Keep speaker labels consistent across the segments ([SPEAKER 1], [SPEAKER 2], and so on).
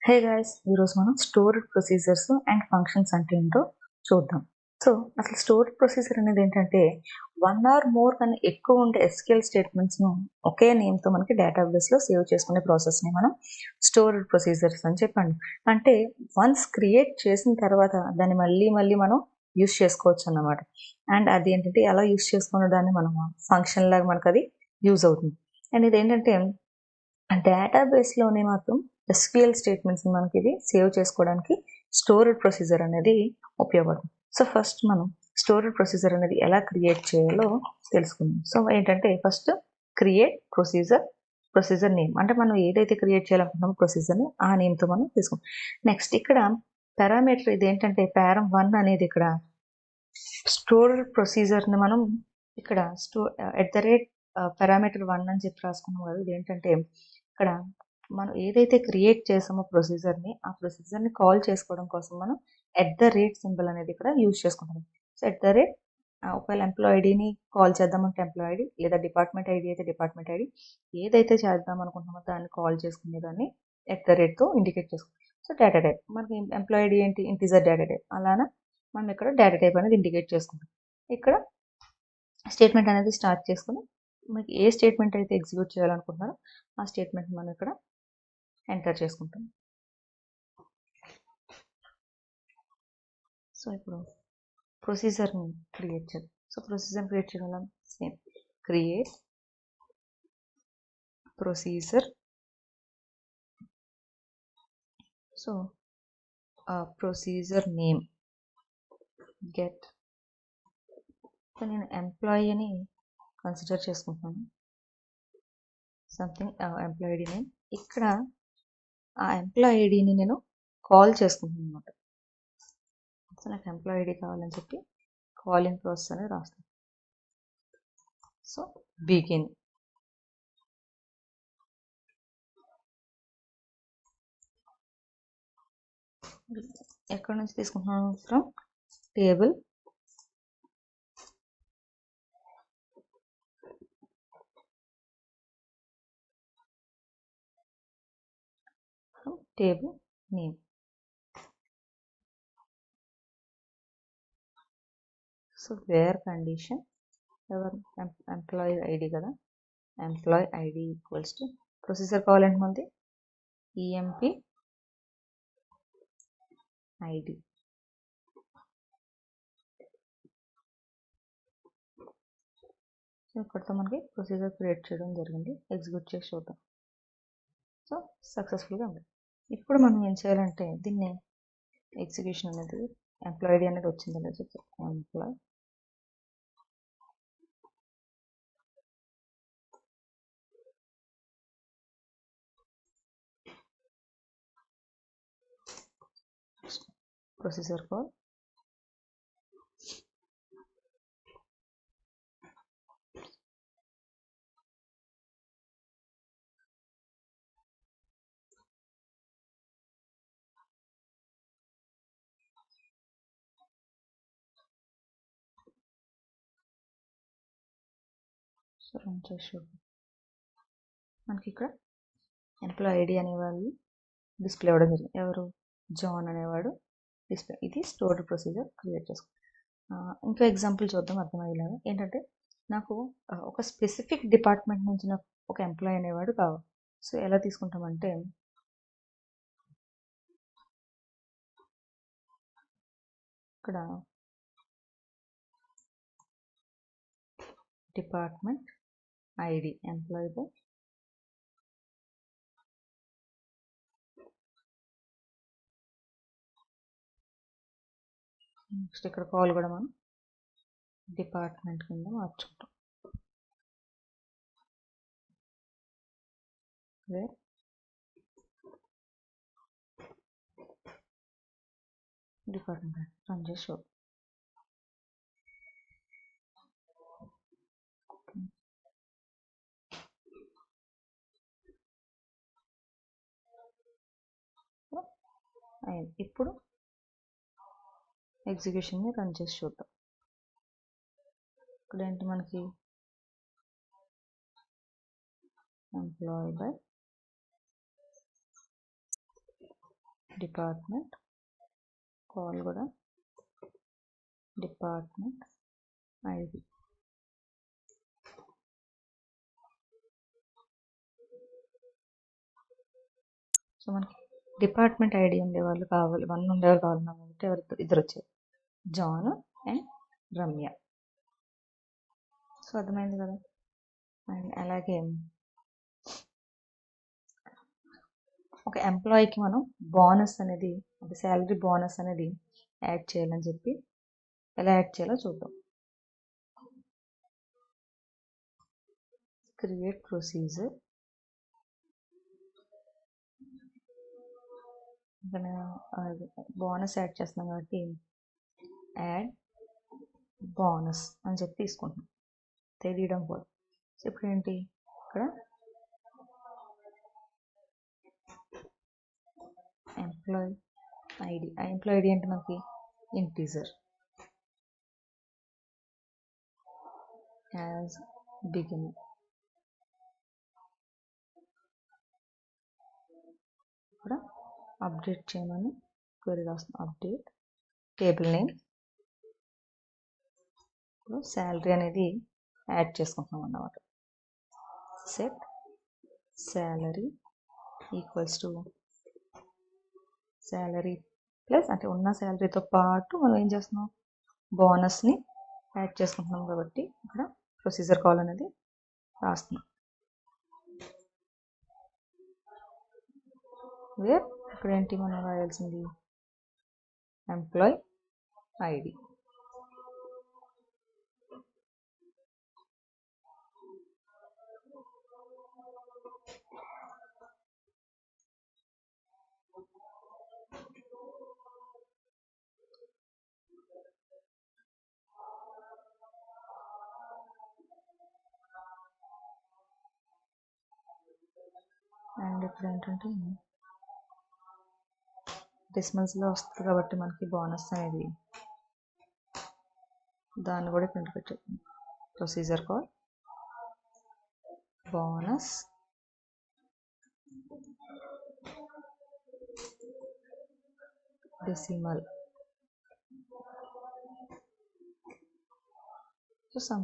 [SPEAKER 1] Hey guys, ఈరోజు మనం stored procedures and functions అంటే ఏంటో చూద్దాం. సో అసలు స్టోర్డ్ ప్రొసీజర్ అనేది ఏంటంటే వన్ ఆర్ మోర్ కన్నా ఎక్కువ ఉండే ఎస్క్యూఎల్ స్టేట్మెంట్స్ను ఒకే నేమ్తో మనకి డేటాబేస్లో సేవ్ చేసుకునే ప్రాసెస్ని మనం స్టోర్డ్ ప్రొసీజర్స్ అని చెప్పండి. అంటే వన్స్ క్రియేట్ చేసిన తర్వాత దాన్ని మళ్ళీ మళ్ళీ మనం యూస్ చేసుకోవచ్చు అన్నమాట. అండ్ అది ఏంటంటే ఎలా యూస్ చేసుకున్న దాన్ని మనం ఫంక్షన్ లాగా మనకు అది యూజ్ అవుతుంది. అండ్ ఇది ఏంటంటే డేటాబేస్లోనే మాత్రం ఎస్క్యూఎల్ స్టేట్మెంట్స్ని మనకి ఇది సేవ్ చేసుకోవడానికి స్టోర్డ్ ప్రొసీజర్ అనేది ఉపయోగపడుతుంది. సో ఫస్ట్ మనం స్టోర్డ్ ప్రొసీజర్ అనేది ఎలా క్రియేట్ చేయాలో తెలుసుకుందాం. సో ఏంటంటే ఫస్ట్ క్రియేట్ ప్రొసీజర్ నేమ్, అంటే మనం ఏదైతే క్రియేట్ చేయాలనుకుంటున్నామో ప్రొసీజర్ని ఆ నేమ్తో మనం తీసుకుంటాం. నెక్స్ట్ ఇక్కడ పారామీటర్ ఇది ఏంటంటే param1 అనేది ఇక్కడ స్టోర్డ్ ప్రొసీజర్ని మనం ఇక్కడ parameter1 అని చెప్పి రాసుకున్నాం కదా. ఇది ఏంటంటే ఇక్కడ మనం ఏదైతే క్రియేట్ చేసామో ప్రొసీజర్ని ఆ ప్రొసీజర్ని కాల్ చేసుకోవడం కోసం మనం సింబల్ అనేది ఇక్కడ యూజ్ చేసుకుంటాం. సో ఒకవేళ ఎంప్లాయ్ ఐడిని కాల్ చేద్దామంటే ఎంప్లాయ్ ఐడి, లేదా డిపార్ట్మెంట్ ఐడి అయితే డిపార్ట్మెంట్ ఐడి, ఏదైతే చేద్దాం అనుకుంటున్నామో దాన్ని కాల్ చేసుకునే దాన్ని తో ఇండికేట్ చేసుకుంటాం. సో డేటా టైప్ మనకి ఎంప్లాయ్ ఐడి ఏంటి, ఇంటిజర్ డేటా టైప్, అలానే మనం ఇక్కడ డేటా టైప్ అనేది ఇండికేట్ చేసుకుంటాం. ఇక్కడ స్టేట్మెంట్ అనేది స్టార్ట్ చేసుకుని మీకు ఏ స్టేట్మెంట్ అయితే ఎగ్జిక్యూట్ చేయాలనుకుంటున్నారో ఆ స్టేట్మెంట్ మనం ఇక్కడ ఎంటర్ చేసుకుంటాం. సో ఇప్పుడు ప్రొసీజర్ని క్రియేట్ చేద్దాం. సో ప్రొసీజర్ క్రియేట్ చేయడం same create procedure. So procedure name get. So నేను ఎంప్లాయీ అని కన్సిడర్ చేసుకుంటున్నాను, సంథింగ్ ఎంప్లాయీ ఐడి నేమ్. ఇక్కడ ఆ ఎంప్లాయీ ఐడిని నేను కాల్ చేసుకుంటున్నాను అనమాట. సో నాకు ఎంప్లాయీ ఐడి కావాలని చెప్పి కాలింగ్ ప్రాసెస్ అనేది రాస్తాను. So begin. ఎక్కడి నుంచి తీసుకుంటున్నాను, from table name. So where condition ఎవరు ఎంప్లాయీ ఐడి కదా, employee ID equals to procedure కావాలంటే మనది ఈఎంపి ఐడి. సో ఇక్కడితో మనకి ప్రొసీజర్ క్రియేట్ చేయడం జరిగింది. ఎగ్జిక్యూట్ చేసి చూద్దాం. సో సక్సెస్ఫుల్గా ఉంది. ఇప్పుడు మనం ఏం చేయాలంటే దీన్ని ఎగ్జిక్యూషన్ అనేది ఎంప్లాయీ ఐడి అనేది వచ్చింది అనేది చెప్తాం. ఎంప్లాయ్ ప్రొసీజర్ కాల్ రన్ చేసి చూద్దాం. మనకి ఇక్కడ ఎంప్లాయీ ఐడి అనేవాళ్ళు డిస్ప్లే అవ్వడం జరిగింది. ఎవరు, జాన్ అనేవాడు డిస్ప్లే. ఇది స్టోర్డ్ ప్రొసీజర్ క్రియేట్ చేసుకో. ఇంకా ఎగ్జాంపుల్ చూద్దాం అర్థమయ్యేలాగా. ఏంటంటే నాకు ఒక స్పెసిఫిక్ డిపార్ట్మెంట్ నుంచి నాకు ఒక ఎంప్లాయీ అనేవాడు కావాలి. సో ఎలా తీసుకుంటామంటే ఇక్కడ department ID employee by next ఇక్కడ కాల్ కూడా మనం డిపార్ట్మెంట్ కింద మార్చుకుంటాం. డిపార్ట్మెంట్ రన్ చేసి చూద్దాం. ఇప్పుడు ఎగ్జిక్యూషన్ని రన్ చేసి చూద్దాం. ఇక్కడ ఏంటి మనకి ఎంప్లాయీ బై డిపార్ట్మెంట్ కాల్ కూడా డిపార్ట్మెంట్ ఐడి. సో మనకి డిపార్ట్మెంట్ ఐడి ఉండేవాళ్ళు కావాలి, 1 ఉండేవాళ్ళు కావాలి కాబట్టి ఇద్దరు వచ్చారు, జాన్ అండ్ రమ్య. సో అర్థమైంది కదా. అండ్ అలాగే ఒక ఎంప్లాయీకి మనం బోనస్ అనేది, అంటే శాలరీ బోనస్ అనేది యాడ్ చేయాలని చెప్పి ఎలా యాడ్ చేయాలో చూద్దాం. Create procedure. ఇక్కడ బోనస్ యాడ్ చేస్తున్నాం కాబట్టి యాడ్ బోనస్ అని చెప్పి తీసుకుంటున్నాం, తెలియడం కూడా. సో ఇప్పుడు ఏంటి, ఇక్కడ ఎంప్లాయీ ఐడి. ఆ ఎంప్లాయీ ఐడి అంటే మనకి ఇంటీజర్ యాజ్ బిగినింగ్. ఇక్కడ అప్డేట్ చేయమని క్వెరీ రాస్తున్నాం, అప్డేట్ టేబుల్ నేమ్. ఇప్పుడు శాలరీ అనేది యాడ్ చేసుకుంటున్నాం అన్నమాట. Set salary equals to salary plus, అంటే ఉన్న శాలరీతో పాటు మనం ఏం చేస్తున్నాం, బోనస్ని యాడ్ చేసుకుంటున్నాం కాబట్టి ఇక్కడ ప్రొసీజర్ కాల్ అనేది రాస్తున్నాం. వేర్ ఇక్కడ ఏంటి మనం రాయాల్సింది, ఎంప్లాయ్ ఐడి. అండ్ ఇప్పుడు ఏంటంటే డెసిమల్స్లో వస్తుంది కాబట్టి మనకి బోనస్ అనేది, దాన్ని కూడా ప్రింట్ పెట్టేద్దాం. Procedure call bonus decimal. చూసాం.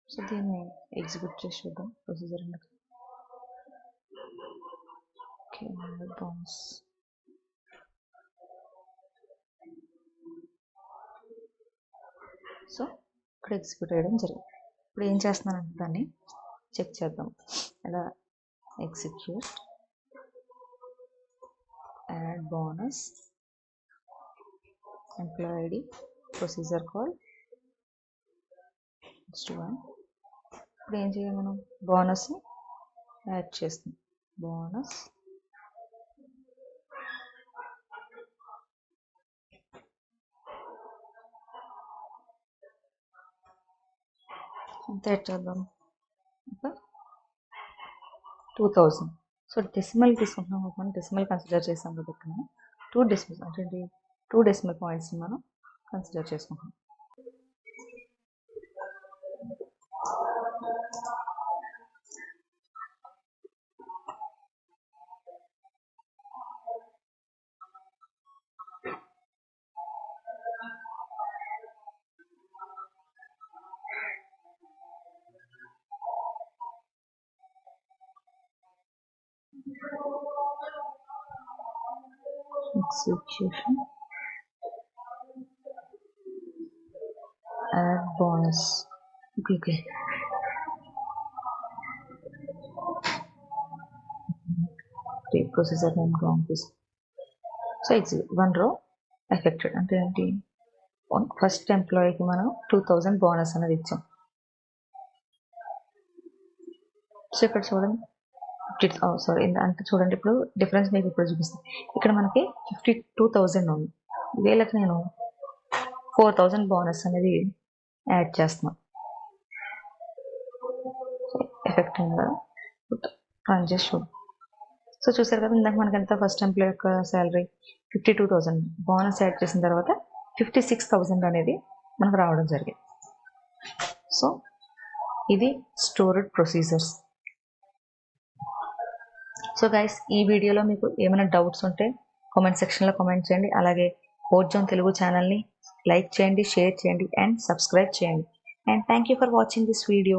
[SPEAKER 1] సో దీన్ని ఎగ్జిక్యూట్ చేసి చూద్దాం ప్రొసీజర్ అనేది. Okay, bonus. సో ఇక్కడ ఎగ్జిక్యూట్ చేయడం జరిగింది. ఇప్పుడు ఏం చేస్తున్నానంటే దాన్ని చెక్ చేద్దాం. ఎలా execute add bonus employee ID procedure call *1. ఇప్పుడు ఏం చేయాలి, మనం బోనస్ యాడ్ చేస్తాం. బోనస్ ఎంత యాడ్ చేద్దాం, 2000. సో డెసిమల్ తీసుకుంటున్నాం, మనం డెసిమల్ కన్సిడర్ చేసాం కాబట్టి మనం 2 డెసిమల్, అంటే 2 డెసిమల్ పాయింట్స్ మనం కన్సిడర్ చేసుకుంటాం. Execution add bonus. Okay. Create processor name wrong this. So execute 1 row affected. అంటే ఏంటి, ఫస్ట్ ఎంప్లాయీకి మనం 2000 బోనస్ అనేది ఇచ్చాం. సో ఇక్కడ చూడండి, సారీ అంటే చూడండి, ఇప్పుడు డిఫరెన్స్ మీకు ఇప్పుడు చూపిస్తాను. ఇక్కడ మనకి 52,000 ఉంది, వీళ్ళకి నేను 4,000 బోనస్ అనేది యాడ్ చేస్తున్నాను. ఎఫెక్ట్ అయింది కదా, రన్ చేసి చూడు. సో చూసారు కదా, ఇందాక మనకి ఎంత, ఫస్ట్ ఎంప్లాయ్ యొక్క శాలరీ 52,000, బోనస్ యాడ్ చేసిన తర్వాత 56,000 అనేది మనకు రావడం జరిగింది. సో ఇది స్టోర్డ్ ప్రొసీజర్స్. సో గైస్, ఈ వీడియోలో మీకు ఏమైనా డౌట్స్ ఉంటే కామెంట్ సెక్షన్లో కామెంట్ చేయండి. అలాగే కోడ్ జోన్ తెలుగు ఛానల్ని లైక్ చేయండి, షేర్ చేయండి అండ్ సబ్స్క్రైబ్ చేయండి. And thank you for watching this video.